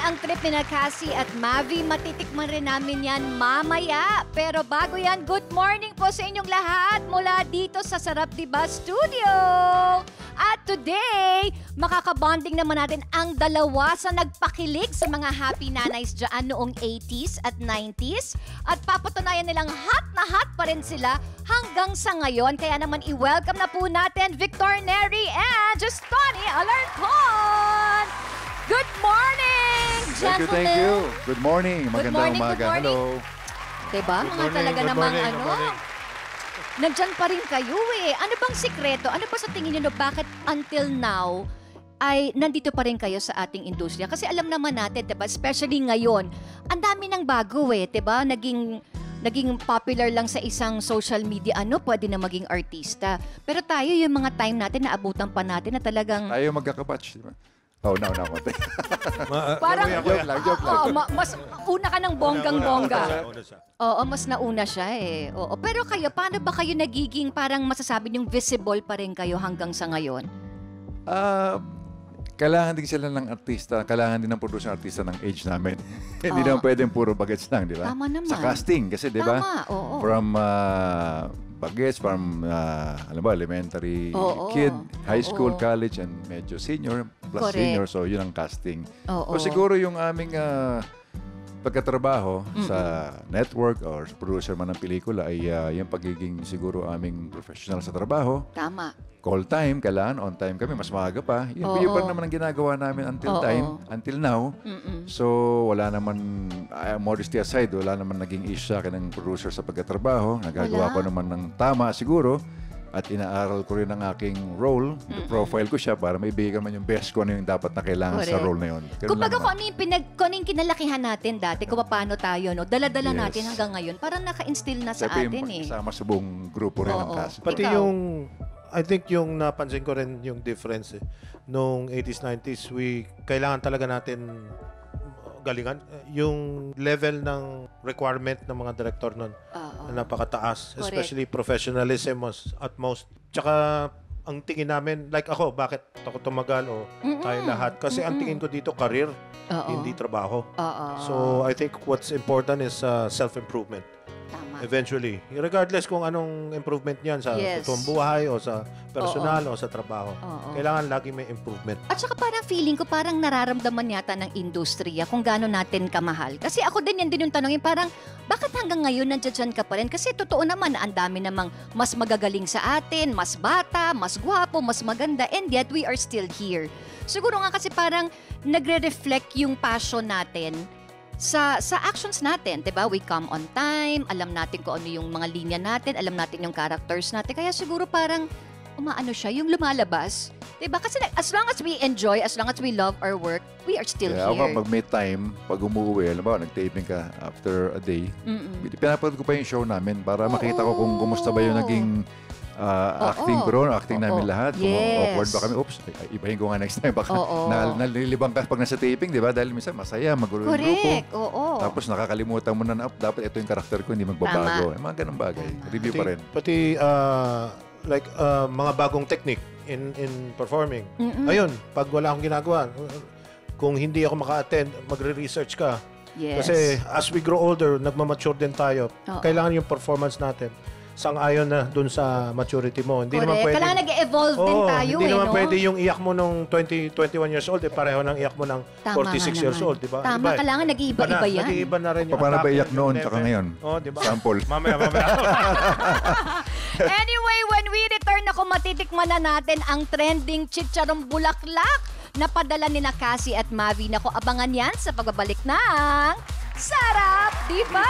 ang trip ni Cassie at Mavi. Matitikman rin namin yan mamaya. Pero bago yan, good morning po sa inyong lahat mula dito sa Sarap Diba Studio. At today, makakabonding naman natin ang dalawa sa nagpakilig sa mga happy nanays dyan noong 80s at 90s. At papatunayan nilang hot na hot pa rin sila hanggang sa ngayon. Kaya naman i-welcome na po natin Victor Neri and Justoni Alarcon. Good morning, gentlemen. Thank you. Good morning. Magandang umaga. Hello. Diba? Mga talaga namang nandyan pa rin kayo eh. Ano bang sikreto? Ano ba sa tingin niyo bakit until now ay nandito pa rin kayo sa ating industriya? Kasi alam naman natin, diba? Especially ngayon, ang dami ng bago eh, diba? Naging popular lang sa isang social media, pwede na maging artista. Pero tayo, yung mga time natin, naabutan pa natin na talagang... Tayo magkakabatch, diba? Oh, no. Parang, joke lang. Mas una ka ng bonggang-bongga. Oo, mas nauna siya eh. Oo. Pero kayo, paano ba kayo nagiging parang masasabi niyong visible pa rin kayo hanggang sa ngayon? Kailangan din sila ng artista, kailangan din ng producer artista ng age namin. Hindi naman pwedeng puro bagets lang, di ba? Tama naman. Sa casting, kasi di ba? Tama, oo. From bagets, from elementary kid, high school, college, and medyo senior, plus senior. So, yun ang casting. So, siguro yung aming pagkatrabaho sa network or sa producer man ng pelikula ay yung pagiging siguro aming professional sa trabaho. Tama. Call time, kailangan on time kami, mas maaga pa. Yun pa naman ang ginagawa namin until now. So, wala naman, modesty aside, wala naman naging issue sa akin ng producer sa pagkatrabaho. Nagagawa ko naman ng tama siguro. At inaaral ko rin ang aking role, profile ko siya para maibigay man yung best ko ano yung dapat na kailangan sa role na yun. Kumbaga kung ano yung kinalakihan natin dati, kung paano tayo, dala-dala natin hanggang ngayon, parang naka-instill na sa atin eh. Kasama sa buong grupo rin ng cast. Pati I think yung napansin ko rin yung difference nung 80s, 90s, kailangan talaga natin galingan. Yung level ng requirement ng mga director nun na napakataas. Correct. Especially professionalism at most. Tsaka ang tingin namin, like ako, bakit ako tumagal o tayo lahat? Kasi ang tingin ko dito, career, hindi trabaho. So I think what's important is self-improvement. Eventually. Regardless kung anong improvement niyan sa totoong buhay o sa personal o sa trabaho. Kailangan lagi may improvement. At saka parang feeling ko parang nararamdaman yata ng industriya kung gaano natin kamahal. Kasi ako din yung tanongin parang bakit hanggang ngayon nandiyan ka pa rin? Kasi totoo naman na ang dami namang mas magagaling sa atin, mas bata, mas gwapo, mas maganda, and yet we are still here. Siguro nga kasi parang nagre-reflect yung passion natin sa actions natin, 'di ba? We come on time, alam natin kung ano yung mga linya natin, alam natin yung characters natin. Kaya siguro parang umaano siya, yung lumalabas. 'Di ba? Kasi as long as we enjoy, as long as we love our work, we are still here. Ako pag may time, pag umuwi, alam mo, nag-taping ka after a day, pinapanood ko pa yung show namin para makita ko kung kumusta ba yung naging acting ko ron, acting namin lahat. Kung awkward ba kami, oops, ibahin ko nga next time. Baka nalilibang ka pag nasa taping, di ba? Dahil minsan masaya, magulo yung grupo. Tapos nakakalimutan mo na dapat ito yung karakter ko, hindi magbabago. Mga ganun bagay. Review pa rin. Pati mga bagong technique in performing. Ayun, pag wala akong ginagawa, kung hindi ako maka-attend, magre-research ka. Kasi as we grow older, nagmamature din tayo. Kailangan yung performance natin sang-ayon na dun sa maturity mo. Hindi naman pwede. Kailangan nag-evolve din tayo hindi naman pwede yung iyak mo nung 21 years old, pareho ng iyak mo ng 46 years old, di ba? Tama, kailangan nag-iiba-iba yan. Nag-iiba na rin yung paano ba iyak noon tsaka ngayon? Diba? Sample. Mamaya. Anyway, when we return ako, matitikman na natin ang trending chicharong bulaklak na padala ni Cassie at Mavi. Nako, abangan yan sa pagbabalik ng Sarap Diba!